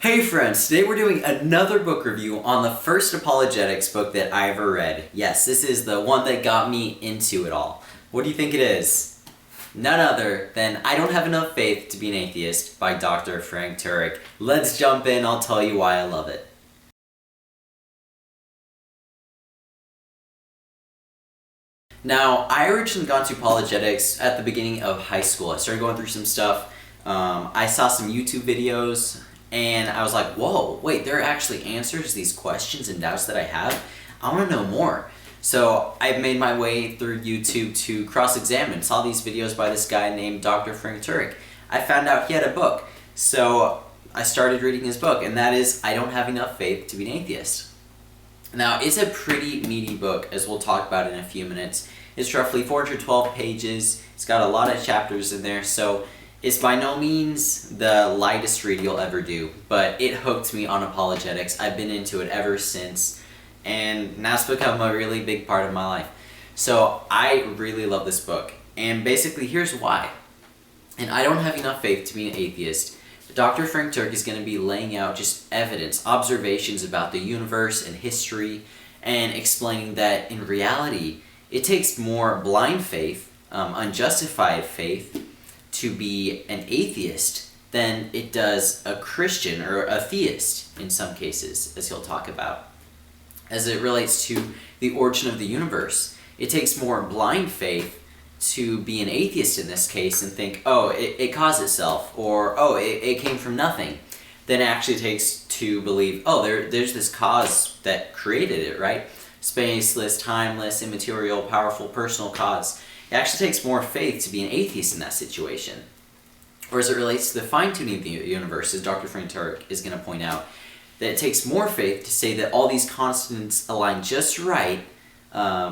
Hey friends, today we're doing another book review on the first Apologetics book that I ever read. Yes, this is the one that got me into it all. What do you think it is? None other than I Don't Have Enough Faith to Be an Atheist by Dr. Frank Turek. Let's jump in, I'll tell you why I love it. Now, I originally got into apologetics at the beginning of high school. I started going through some stuff. I saw some YouTube videos, and I was like, whoa, wait, there are actually answers to these questions and doubts that I have? I want to know more. So I made my way through YouTube to cross-examine. Saw these videos by this guy named Dr. Frank Turek. I found out he had a book. So I started reading his book, and that is I Don't Have Enough Faith to Be an Atheist. Now, it's a pretty meaty book, as we'll talk about in a few minutes. It's roughly 412 pages. It's got a lot of chapters in there, so it's by no means the lightest read you'll ever do, but it hooked me on apologetics. I've been into it ever since, and now it's become a really big part of my life. So I really love this book, and basically here's why. And I Don't Have Enough Faith to Be an Atheist. Dr. Frank Turek is going to be laying out just evidence, observations about the universe and history, and explaining that in reality, it takes more blind faith, unjustified faith, to be an atheist than it does a Christian or a theist in some cases, as he'll talk about. As it relates to the origin of the universe, it takes more blind faith to be an atheist in this case and think, oh, it caused itself, or oh, it came from nothing, than it actually takes to believe, oh, there's this cause that created it, right? Spaceless, timeless, immaterial, powerful, personal cause. It actually takes more faith to be an atheist in that situation. Or as it relates to the fine-tuning of the universe, as Dr. Frank Turek is going to point out, that it takes more faith to say that all these constants align just right,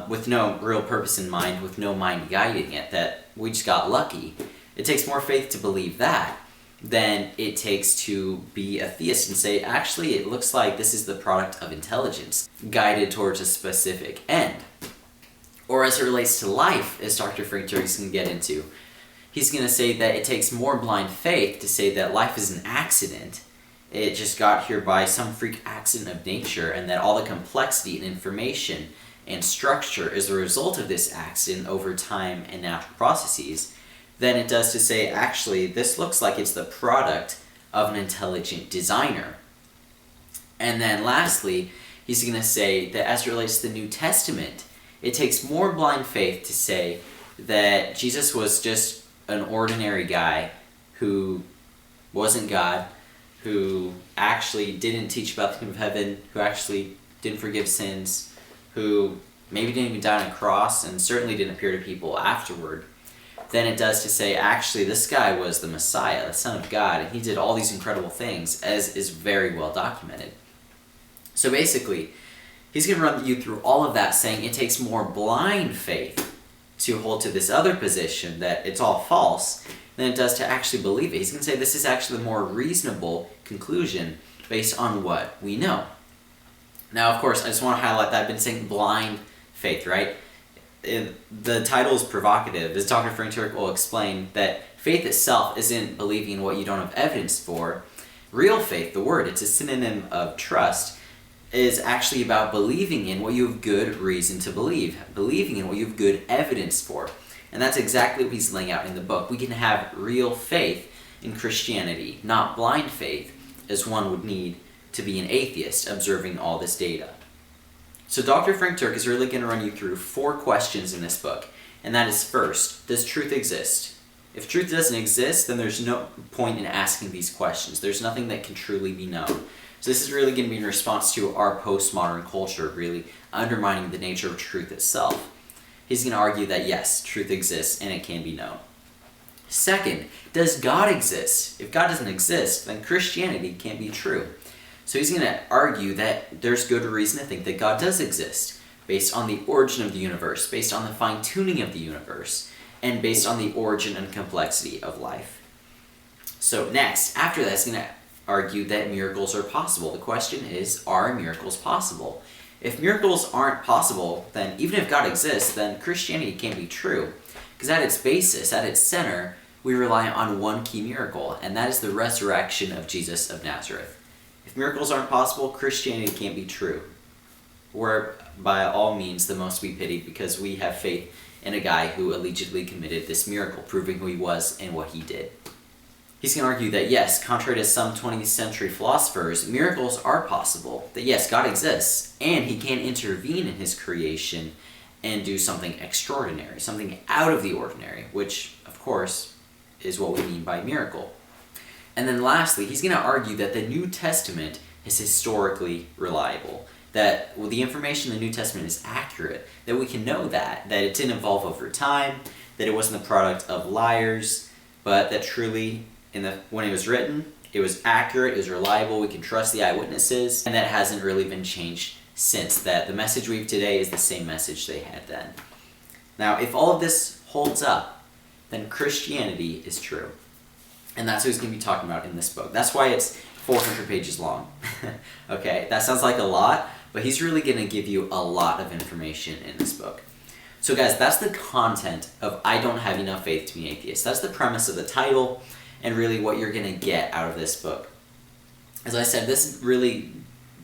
with no real purpose in mind, with no mind guiding it, that we just got lucky. It takes more faith to believe that than it takes to be a theist and say, actually, it looks like this is the product of intelligence, guided towards a specific end. Or as it relates to life, as Dr. Frank Turek is going to get into, he's going to say that it takes more blind faith to say that life is an accident. It just got here by some freak accident of nature, and that all the complexity and information and structure is a result of this accident over time and natural processes, than it does to say, actually, this looks like it's the product of an intelligent designer. And then lastly, he's going to say that as it relates to the New Testament, it takes more blind faith to say that Jesus was just an ordinary guy who wasn't God, who actually didn't teach about the kingdom of heaven, who actually didn't forgive sins, who maybe didn't even die on a cross, and certainly didn't appear to people afterward, than it does to say, actually, this guy was the Messiah, the Son of God, and he did all these incredible things, as is very well documented. So basically, he's going to run you through all of that, saying it takes more blind faith to hold to this other position, that it's all false, than it does to actually believe it. He's going to say this is actually the more reasonable conclusion based on what we know. Now, of course, I just want to highlight that I've been saying blind faith, right? The title is provocative, as Dr. Frank Turek will explain, that faith itself isn't believing in what you don't have evidence for. Real faith, the word, it's a synonym of trust, is actually about believing in what you have good reason to believe, believing in what you have good evidence for. And that's exactly what he's laying out in the book. We can have real faith in Christianity, not blind faith, as one would need to be an atheist observing all this data. So Dr. Frank Turek is really going to run you through 4 questions in this book. And that is, first, does truth exist? If truth doesn't exist, then there's no point in asking these questions. There's nothing that can truly be known. So this is really going to be in response to our postmodern culture, really undermining the nature of truth itself. He's going to argue that yes, truth exists and it can be known. Second, does God exist? If God doesn't exist, then Christianity can't be true. So he's going to argue that there's good reason to think that God does exist, based on the origin of the universe, based on the fine-tuning of the universe, and based on the origin and complexity of life. So next, after that, he's going to argue that miracles are possible. The question is, are miracles possible? If miracles aren't possible, then even if God exists, then Christianity can't be true. Because at its basis, at its center, we rely on one key miracle, and that is the resurrection of Jesus of Nazareth. If miracles aren't possible, Christianity can't be true. We're by all means the most to be pitied because we have faith in a guy who allegedly committed this miracle, proving who he was and what he did. He's going to argue that yes, contrary to some 20th century philosophers, miracles are possible. That yes, God exists, and he can intervene in his creation and do something extraordinary, something out of the ordinary, which, of course, is what we mean by miracle. And then lastly, he's going to argue that the New Testament is historically reliable, that the information in the New Testament is accurate, that we can know that it didn't evolve over time, that it wasn't the product of liars, but that truly, when it was written, it was accurate, it was reliable, we can trust the eyewitnesses, and that it hasn't really been changed since, that the message we have today is the same message they had then. Now, if all of this holds up, then Christianity is true. And that's what he's going to be talking about in this book. That's why it's 400 pages long. Okay, that sounds like a lot, but he's really going to give you a lot of information in this book. So guys, that's the content of I Don't Have Enough Faith to Be an Atheist. That's the premise of the title and really what you're going to get out of this book. As I said, this really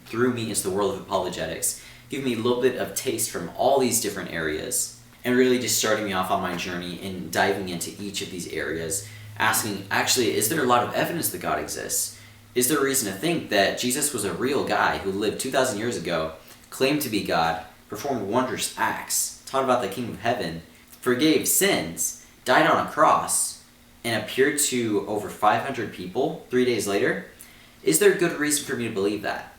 threw me into the world of apologetics, giving me a little bit of taste from all these different areas, and really just starting me off on my journey and diving into each of these areas, asking, actually, is there a lot of evidence that God exists? Is there a reason to think that Jesus was a real guy who lived 2,000 years ago, claimed to be God, performed wondrous acts, taught about the kingdom of heaven, forgave sins, died on a cross, and appeared to over 500 people 3 days later? Is there a good reason for me to believe that?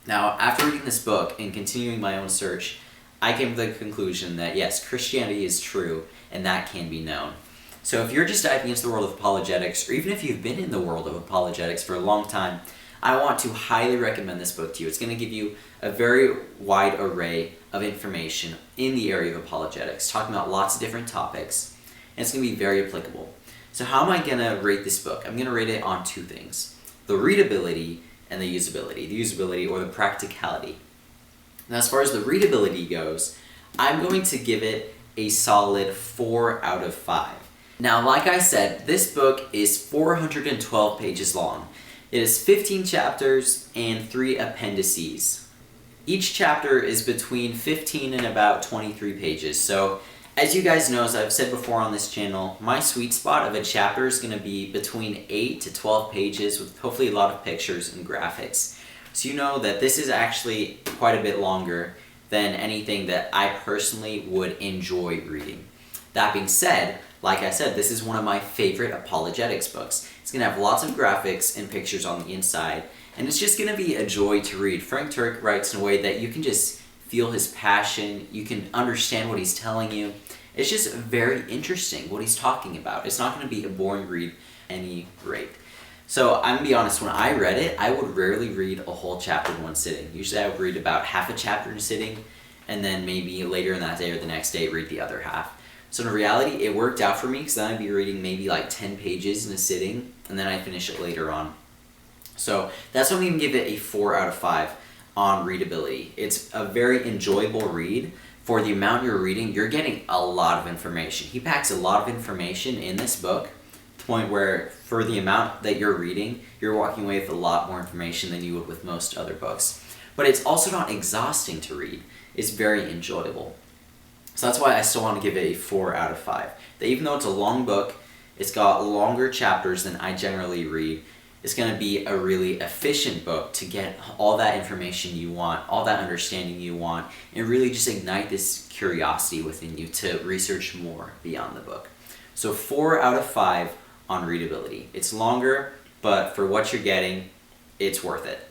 Now, after reading this book and continuing my own search, I came to the conclusion that yes, Christianity is true, and that can be known. So if you're just diving into the world of apologetics, or even if you've been in the world of apologetics for a long time, I want to highly recommend this book to you. It's going to give you a very wide array of information in the area of apologetics, talking about lots of different topics, and it's going to be very applicable. So how am I going to rate this book? I'm going to rate it on two things: the readability and the usability or the practicality. Now, as far as the readability goes, I'm going to give it a solid 4 out of 5. Now, like I said, this book is 412 pages long. It is 15 chapters and 3 appendices. Each chapter is between 15 and about 23 pages. So, as you guys know, as I've said before on this channel, my sweet spot of a chapter is going to be between 8 to 12 pages with hopefully a lot of pictures and graphics. So you know that this is actually quite a bit longer than anything that I personally would enjoy reading. That being said, like I said, this is one of my favorite apologetics books. It's going to have lots of graphics and pictures on the inside, and it's just going to be a joy to read. Frank Turek writes in a way that you can just feel his passion, you can understand what he's telling you. It's just very interesting what he's talking about. It's not going to be a boring read at any rate. So I'm going to be honest, when I read it, I would rarely read a whole chapter in one sitting. Usually I would read about half a chapter in a sitting, and then maybe later in that day or the next day read the other half. So in reality, it worked out for me because then I'd be reading maybe like 10 pages in a sitting, and then I'd finish it later on. So that's why I'm going to give it a 4 out of 5 on readability. It's a very enjoyable read. For the amount you're reading, you're getting a lot of information. He packs a lot of information in this book, to the point where for the amount that you're reading, you're walking away with a lot more information than you would with most other books. But it's also not exhausting to read. It's very enjoyable. So that's why I still want to give it a 4 out of 5. That even though it's a long book, it's got longer chapters than I generally read, it's going to be a really efficient book to get all that information you want, all that understanding you want, and really just ignite this curiosity within you to research more beyond the book. So 4 out of 5 on readability. It's longer, but for what you're getting, it's worth it.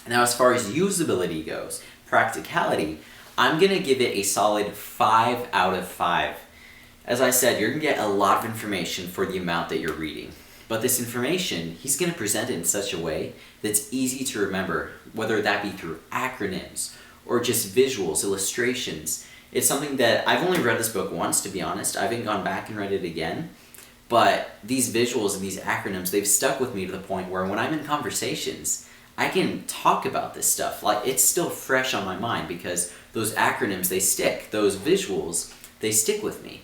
Now, as far as usability goes, practicality, I'm going to give it a solid 5 out of 5. As I said, you're going to get a lot of information for the amount that you're reading. But this information, he's going to present it in such a way that's easy to remember, whether that be through acronyms or just visuals, illustrations. It's something that I've only read this book once, to be honest. I haven't gone back and read it again. But these visuals and these acronyms, they've stuck with me to the point where when I'm in conversations, I can talk about this stuff. Like, it's still fresh on my mind because those acronyms, they stick. Those visuals, they stick with me.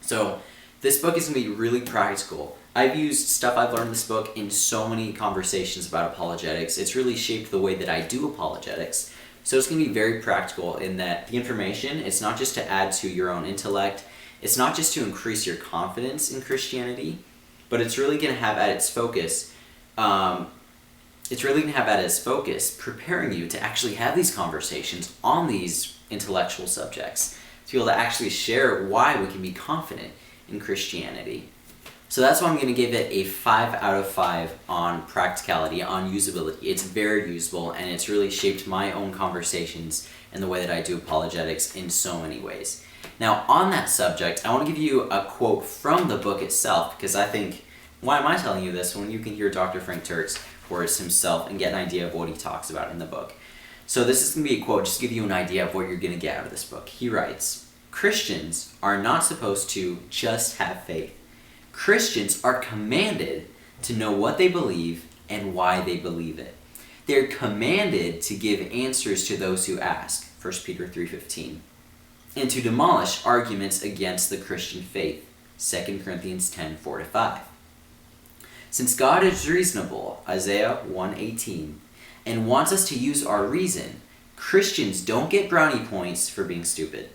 So this book is going to be really practical. I've used stuff I've learned in this book in so many conversations about apologetics. It's really shaped the way that I do apologetics. So it's going to be very practical in that the information, it's not just to add to your own intellect, it's not just to increase your confidence in Christianity, but it's really going to have at its focus, preparing you to actually have these conversations on these intellectual subjects, to be able to actually share why we can be confident in Christianity. So that's why I'm going to give it a 5 out of 5 on practicality, on usability. It's very usable, and it's really shaped my own conversations and the way that I do apologetics in so many ways. Now, on that subject, I want to give you a quote from the book itself, because I think, why am I telling you this when you can hear Dr. Frank Turek's words himself and get an idea of what he talks about in the book? So this is going to be a quote just to give you an idea of what you're going to get out of this book. He writes, "Christians are not supposed to just have faith. Christians are commanded to know what they believe and why they believe it. They're commanded to give answers to those who ask, 1 Peter 3:15, and to demolish arguments against the Christian faith, 2 Corinthians 10:4-5. Since God is reasonable, Isaiah 1:18, and wants us to use our reason, Christians don't get brownie points for being stupid.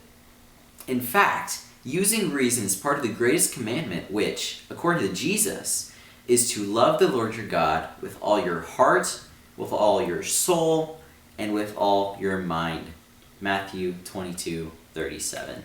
In fact, using reason is part of the greatest commandment, which, according to Jesus, is to love the Lord your God with all your heart, with all your soul, and with all your mind." Matthew 22:37.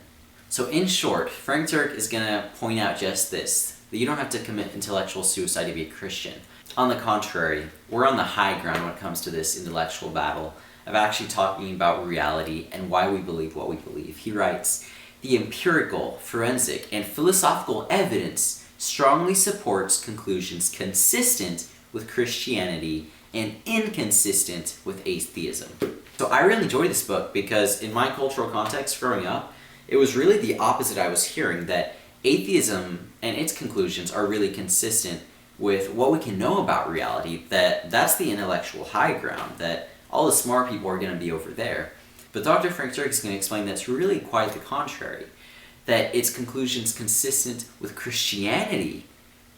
So in short, Frank Turek is going to point out just this, that you don't have to commit intellectual suicide to be a Christian. On the contrary, we're on the high ground when it comes to this intellectual battle of actually talking about reality and why we believe what we believe. He writes, "The empirical, forensic, and philosophical evidence strongly supports conclusions consistent with Christianity and inconsistent with atheism." So I really enjoyed this book because in my cultural context growing up, it was really the opposite I was hearing, that atheism and its conclusions are really consistent with what we can know about reality, that's the intellectual high ground, that all the smart people are going to be over there. But Dr. Frank Turek is going to explain that's really quite the contrary, that its conclusions consistent with Christianity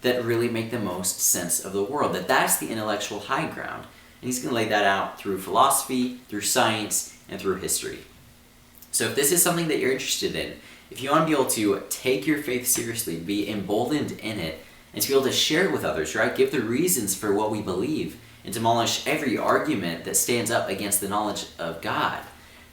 that really make the most sense of the world, that's the intellectual high ground. And he's going to lay that out through philosophy, through science, and through history. So if this is something that you're interested in, if you want to be able to take your faith seriously, be emboldened in it, and to be able to share it with others, right? Give the reasons for what we believe, and demolish every argument that stands up against the knowledge of God,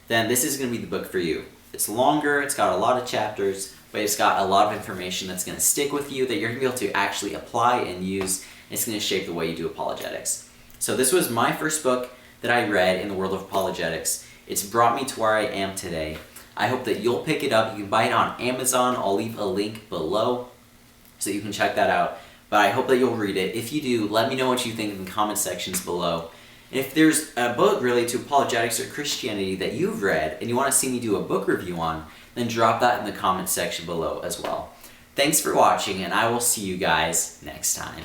then this is going to be the book for you. It's longer, it's got a lot of chapters, but it's got a lot of information that's going to stick with you, that you're going to be able to actually apply and use, and it's going to shape the way you do apologetics. So this was my first book that I read in the world of apologetics. It's brought me to where I am today. I hope that you'll pick it up. You can buy it on Amazon. I'll leave a link below so you can check that out. But I hope that you'll read it. If you do, let me know what you think in the comment sections below. And if there's a book related to apologetics or Christianity that you've read and you want to see me do a book review on, then drop that in the comment section below as well. Thanks for watching, and I will see you guys next time.